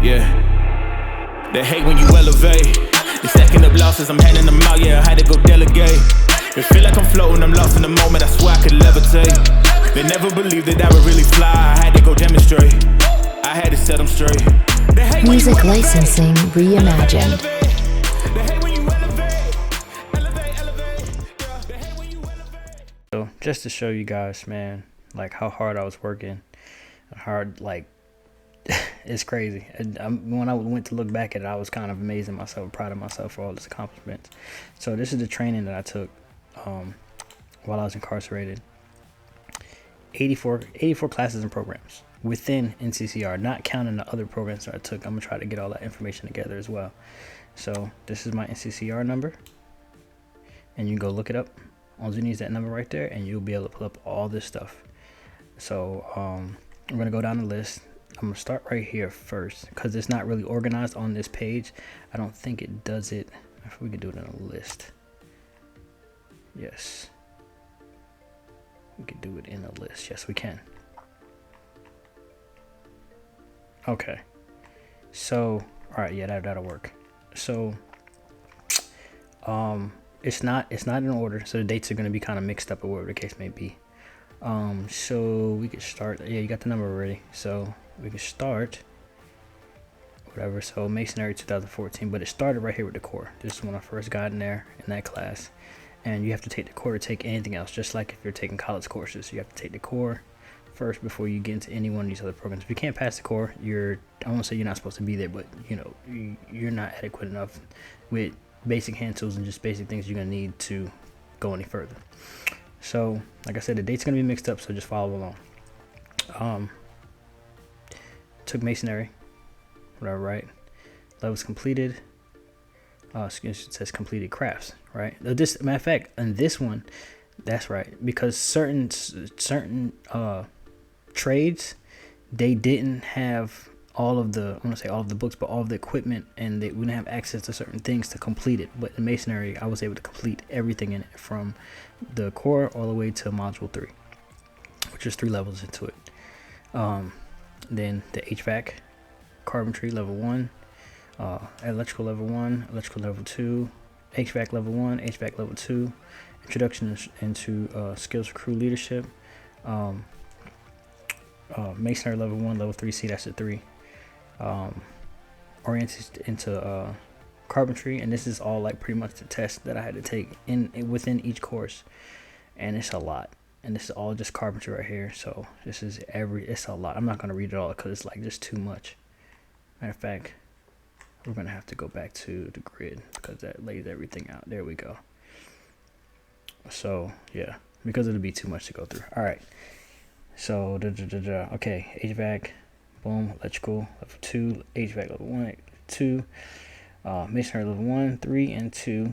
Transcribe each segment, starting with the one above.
Yeah. They hate when you elevate. They stacking up losses, I'm handing them out, yeah, I had to go delegate. It feel like I'm floating, I'm lost in the moment, I swear I could levitate. They never believed that I would really fly, I had to go demonstrate. I had to set them straight. Music licensing reimagined. So just to show you guys, man, like how hard I was working, hard, like it's crazy. When I went to look back at it, I was kind of amazing myself, proud of myself for all this accomplishments. So this is the training that I took while I was incarcerated. 84 classes and programs within NCCER, not counting the other programs that I took. I'm gonna try to get all that information together as well. So this is my NCCER number, and you can go look it up. All you need is that number right there, and you'll be able to pull up all this stuff. So I'm gonna go down the list. I'm gonna start right here first because it's not really organized on this page. I don't think it does it. If we could do it in a list. Yes. We could do it in a list. Yes, we can. Okay. So, all right, yeah, that'll work. So, it's not in order, so the dates are gonna be kind of mixed up or whatever the case may be. So we could start. Yeah, you got the number already. So we can start. Whatever. So Masonry 2014, but it started right here with the core. This is when I first got in there in that class. And you have to take the core to take anything else, just like if you're taking college courses. You have to take the core first before you get into any one of these other programs. If you can't pass the core, I won't say you're not supposed to be there, but you know, you're not adequate enough with basic hand tools and just basic things you're gonna need to go any further. So like I said, the date's gonna be mixed up, so just follow along. Took masonry, whatever, right? Levels completed. It says completed crafts, right? This matter of fact, and this one, that's right, because certain trades, they didn't have all of the, I want to say all of the books, but all of the equipment, and they wouldn't have access to certain things to complete it. But in masonry, I was able to complete everything in it, from the core all the way to module 3, which is 3 levels into it. Then the HVAC, carpentry level 1, electrical level 1, electrical level 2, HVAC level 1, HVAC level 2, introduction into skills for crew leadership, masonry level 1, level 3, see that's a 3, oriented into carpentry, and this is all like pretty much the test that I had to take within each course, and it's a lot, and this is all just carpentry right here. So this is it's a lot. I'm not gonna read it all because it's like just too much. Matter of fact, we're gonna have to go back to the grid because that lays everything out. There we go. So yeah, because it'll be too much to go through. All right. So okay, HVAC, boom, electrical level 2, HVAC level 1, 2, masonry level 1, 3, and 2,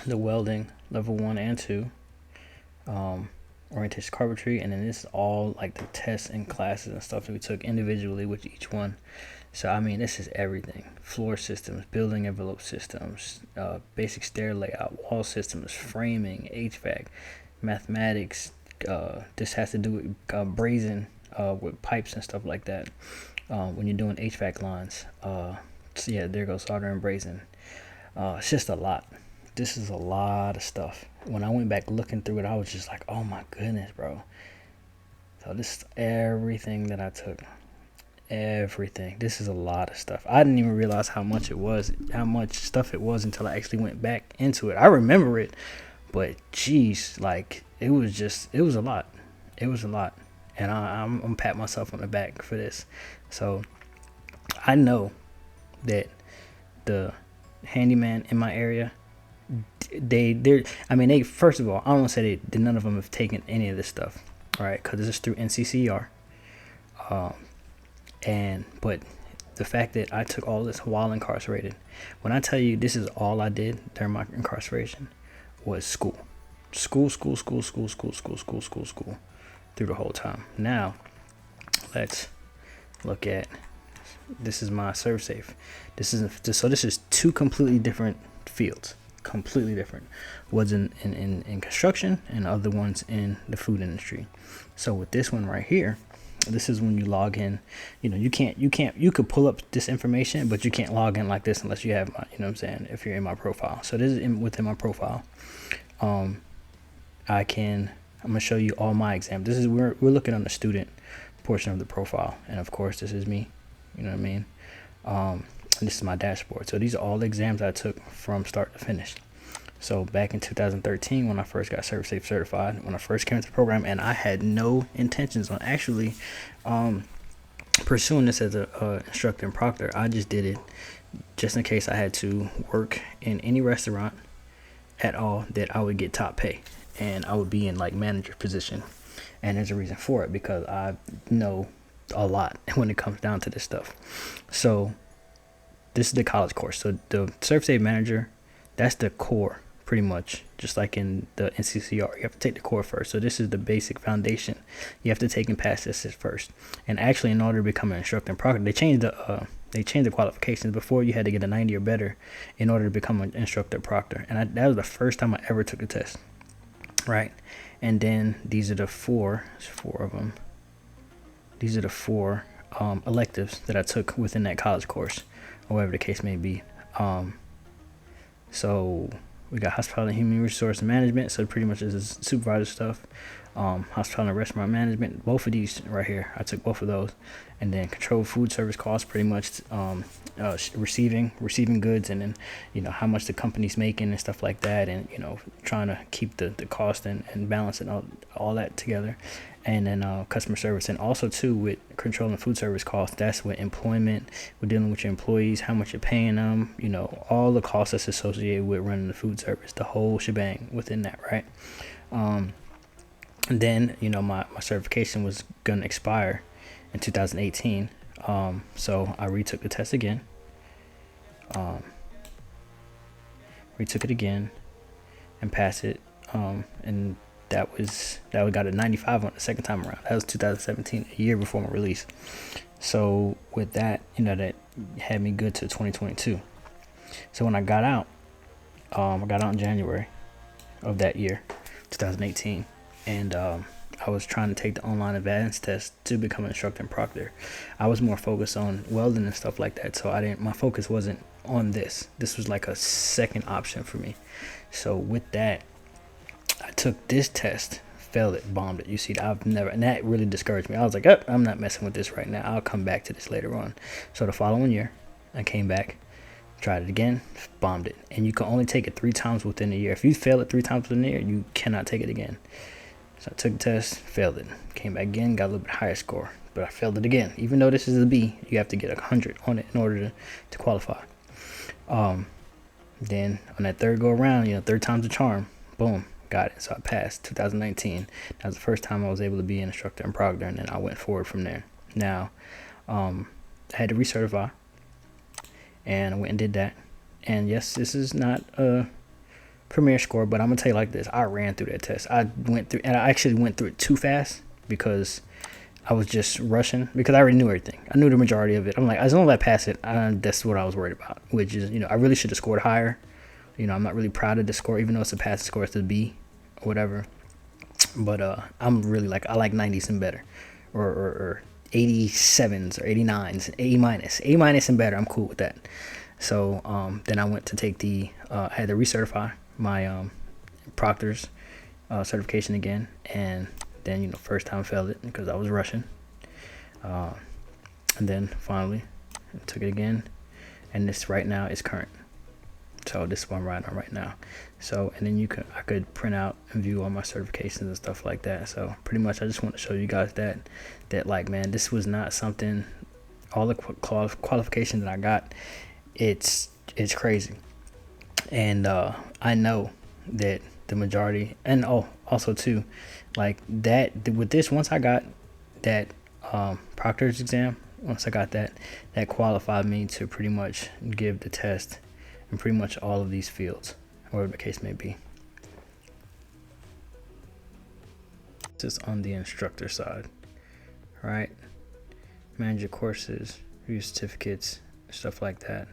the welding level 1 and 2, orientation carpentry, and then this is all like the tests and classes and stuff that we took individually with each one. So I mean, this is everything: floor systems, building envelope systems, basic stair layout, wall systems, framing, HVAC, mathematics. This has to do with brazing with pipes and stuff like that when you're doing HVAC lines. So yeah, there goes soldering and brazing. It's just a lot. This is a lot of stuff. When I went back looking through it, I was just like, oh my goodness, bro. So this is everything that I took. Everything. This is a lot of stuff. I didn't even realize how much stuff it was until I actually went back into it. I remember it, but geez, like it was a lot. It was a lot. And I'm pat myself on the back for this. So I know that the handyman in my area, they first of all, I don't want to say none of them have taken any of this stuff, right? Because this is through NCCER. But the fact that I took all this while incarcerated, when I tell you this is all I did during my incarceration, was school through the whole time. Now let's look at, this is my serve safe. This is 2 completely different fields, completely different. One's in construction and other ones in the food industry. So with this one right here, This is when you log in. You could pull up this information, but you can't log in like this unless you have my, if you're in my profile. So this is within my profile. I'm gonna show you all my exams. This is, we're looking on the student portion of the profile, and of course this is me, you know what I mean. And this is my dashboard. So these are all the exams I took from start to finish. So back in 2013, when I first got ServiceSafe certified, when I first came into the program, and I had no intentions on actually pursuing this as a instructor and proctor. I just did it just in case I had to work in any restaurant at all that I would get top pay, and I would be in like manager position. And there's a reason for it, because I know a lot when it comes down to this stuff. So this is the college course. So the ServiceSafe manager, that's the core, pretty much, just like in the NCCER. You have to take the core first. So this is the basic foundation you have to take and pass this first. And actually, in order to become an instructor and proctor, they changed the qualifications. Before, you had to get a 90 or better in order to become an instructor and proctor. And that was the first time I ever took the test, right? And then these are the four of them. These are the four electives that I took within that college course, or whatever the case may be. So we got hospitality and human resource management. So pretty much this is supervisor stuff. Hospitality and restaurant management. Both of these right here, I took both of those. And then control food service costs, pretty much receiving goods, and then how much the company's making and stuff like that, and trying to keep the cost and balance and all that together. And then customer service, and also too with controlling food service costs, that's with employment, we're dealing with your employees, how much you're paying them, all the costs that's associated with running the food service, the whole shebang within that, right? And then my certification was gonna expire in 2018, so I retook the test again, and passed it, and that got a 95 on the second time around. That was 2017, a year before my release. So with that, that had me good to 2022. So when I got out, in January of that year, 2018, and I was trying to take the online advanced test to become an instructor and proctor. I was more focused on welding and stuff like that, so my focus wasn't on this. This was like a second option for me. So with that, I took this test, failed it, bombed it. You see, and that really discouraged me. I was like, oh, I'm not messing with this right now. I'll come back to this later on. So the following year, I came back, tried it again, bombed it. And you can only take it 3 times within a year. If you fail it 3 times within a year, you cannot take it again. So I took the test, failed it, came back again, got a little bit higher score, but I failed it again. Even though this is a B, you have to get 100 on it in order to qualify. Then on that third go around, third time's a charm, boom. Got it. So I passed 2019. That was the first time I was able to be an instructor and proctor, and then I went forward from there. Now, I had to recertify, and I went and did that. And yes, this is not a premier score, but I'm gonna tell you like this: I ran through that test. I actually went through it too fast because I was just rushing, because I already knew everything. I knew the majority of it. I'm like, as long as I pass it, that's what I was worried about. Which is, I really should have scored higher. I'm not really proud of the score, even though it's a passing score, it's a B or whatever. But I'm really I like 90s and better, or 87s or 89s, A minus and better. I'm cool with that. So then I went to take I had to recertify my proctor's certification again, and then first time failed it because I was rushing, and then finally took it again, and this right now is current. So this is what I'm riding on right now. So, and then I could print out and view all my certifications and stuff like that. So pretty much I just want to show you guys that like, man, this was not something, all the qualifications that I got, it's crazy. And I know that the majority, and also too, like that with this, once I got that proctor's exam, once I got that qualified me to pretty much give the test in pretty much all of these fields, whatever the case may be. Just on the instructor side, right? Manage your courses, use certificates, stuff like that.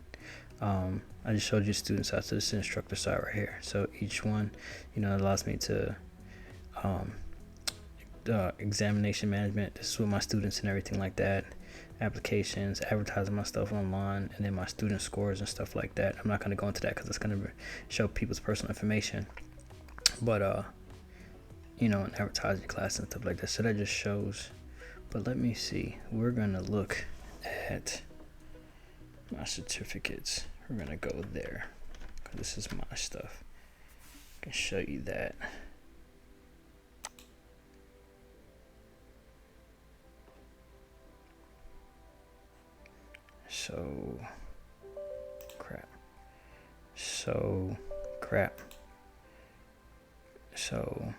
I just showed you student side, so this is instructor side right here. So each one, allows me to examination management. This is with my students and everything like that. Applications, advertising my stuff online, and then my student scores and stuff like that. I'm not going to go into that because it's going to show people's personal information. But you know, an advertising class and stuff like that. So that just shows. But let me see. We're going to look at my certificates. We're going to go there because this is my stuff. I can show you that. So crap. So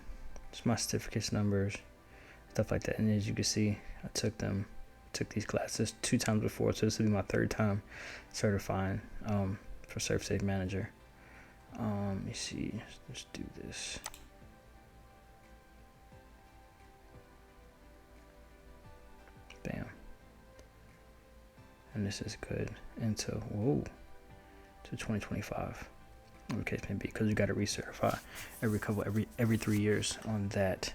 it's my certificates numbers, stuff like that. And as you can see, I took these classes 2 times before, so this will be my 3rd time certifying for Serve Safe Manager. Let me see, let's do this. Bam. And this is good until to 2025, whatever case may be, because you got to recertify every 3 years on that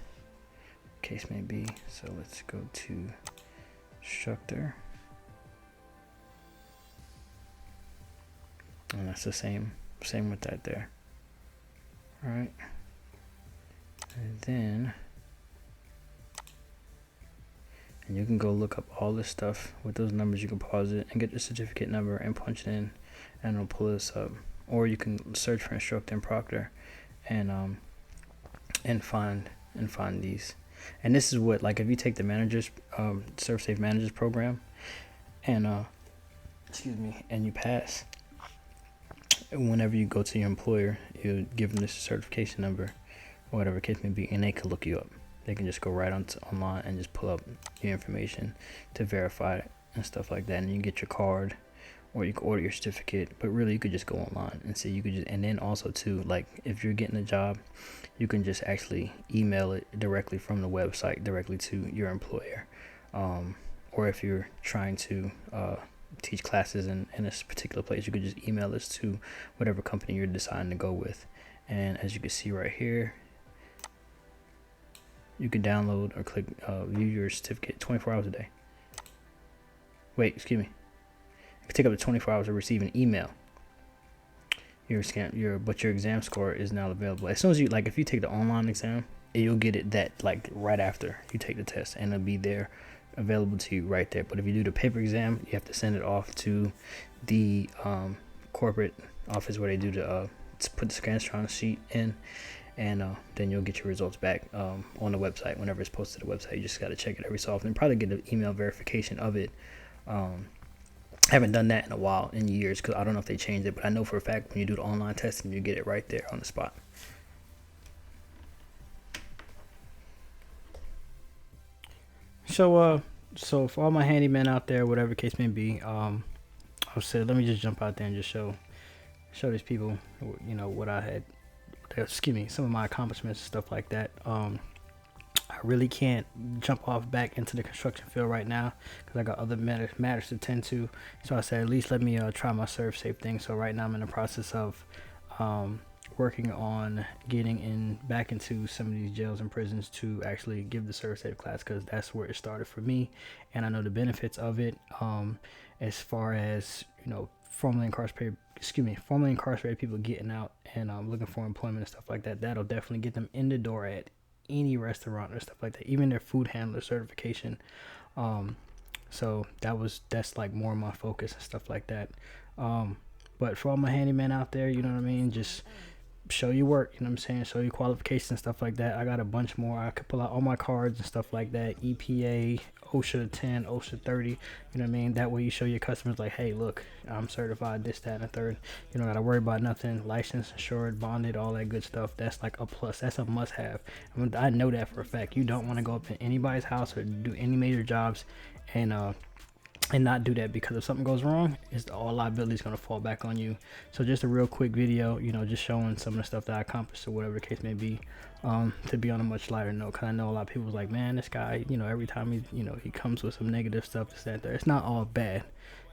case may be. So let's go to instructor, and that's the same with that there. All right, and then. And you can go look up all this stuff with those numbers. You can pause it and get the certificate number and punch it in, and it'll pull this up. Or you can search for instructor and proctor, and find these. And this is what, like, if you take the managers Serve Safe Managers program, and and you pass. Whenever you go to your employer, you give them this certification number, or whatever case may be, and they can look you up. They can just go right online and just pull up your information to verify it and stuff like that. And you get your card, or you can order your certificate. But really, you could just go online and see. And then also too, like if you're getting a job, you can just actually email it directly from the website directly to your employer. Or if you're trying to teach classes in a particular place, you could just email this to whatever company you're deciding to go with. And as you can see right here, you can download or click view your certificate 24 hours a day. Wait, excuse me. It can take up to 24 hours to receive an email. But your exam score is now available. As soon as if you take the online exam, you'll get it right after you take the test, and it'll be there available to you right there. But if you do the paper exam, you have to send it off to the corporate office where they do to put the Scantron sheet in. And then you'll get your results back on the website whenever it's posted to the website. You just got to check it every so often. Probably get an email verification of it. I haven't done that in years, because I don't know if they changed it. But I know for a fact when you do the online testing, you get it right there on the spot. So for all my handymen out there, whatever case may be, I'll say, let me just jump out there and just show these people, what I had. Some of my accomplishments and stuff like that. I really can't jump off back into the construction field right now because I got other matters to tend to. So I said, at least let me try my Serve Safe thing. So right now I'm in the process of working on getting back into some of these jails and prisons to actually give the Serve Safe class, because that's where it started for me, and I know the benefits of it. As far as formerly incarcerated people getting out and looking for employment and stuff like that, that'll definitely get them in the door at any restaurant or stuff like that, even their food handler certification. So that's like more of my focus and stuff like that. But for all my handyman out there, you know what I mean, just show your work, you know what I'm saying, show your qualifications and stuff like that. I got a bunch more. I could pull out all my cards and stuff like that, EPA, OSHA 10, OSHA 30, you know what I mean. That way you show your customers like, hey, look, I'm certified this, that, and the third. You don't gotta worry about nothing. Licensed, insured, bonded, all that good stuff. That's like a plus. That's a must have. I know that for a fact. You don't want to go up in anybody's house or do any major jobs and not do that, because if something goes wrong, all liability is going to fall back on you. So just a real quick video, just showing some of the stuff that I accomplished or whatever the case may be, to be on a much lighter note, because I know a lot of people was like, man, this guy, every time he comes with some negative stuff, this, that, there. It's not all bad.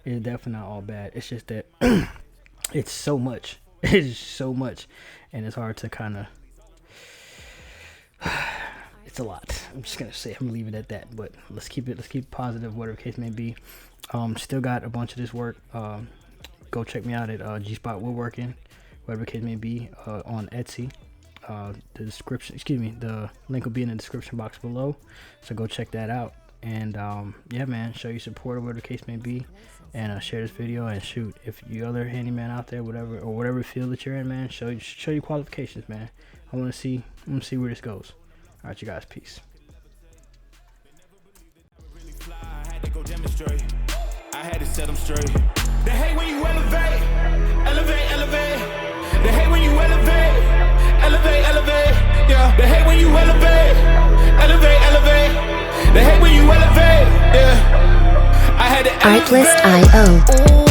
It's definitely not all bad. It's just that it's so much. It's so much, and it's hard to kind of it's a lot. I'm just gonna say, I'm gonna leave it at that. But let's keep it positive, whatever the case may be. Still got a bunch of this work. Go check me out at G-Spot Woodworking, whatever the case may be, on Etsy. The link will be in the description box below, so go check that out. And yeah, man, show your support or whatever the case may be, and share this video. And shoot, if you other handyman out there, whatever field that you're in, man, show your qualifications, man. I want to see where this goes. All right, you guys, peace. I had to set them straight. They hate when you elevate, elevate, elevate. They hate when you elevate, elevate, elevate. Yeah. They hate when you elevate, elevate, elevate. They hate when you elevate. Yeah. I had to elevate. Artlist.io.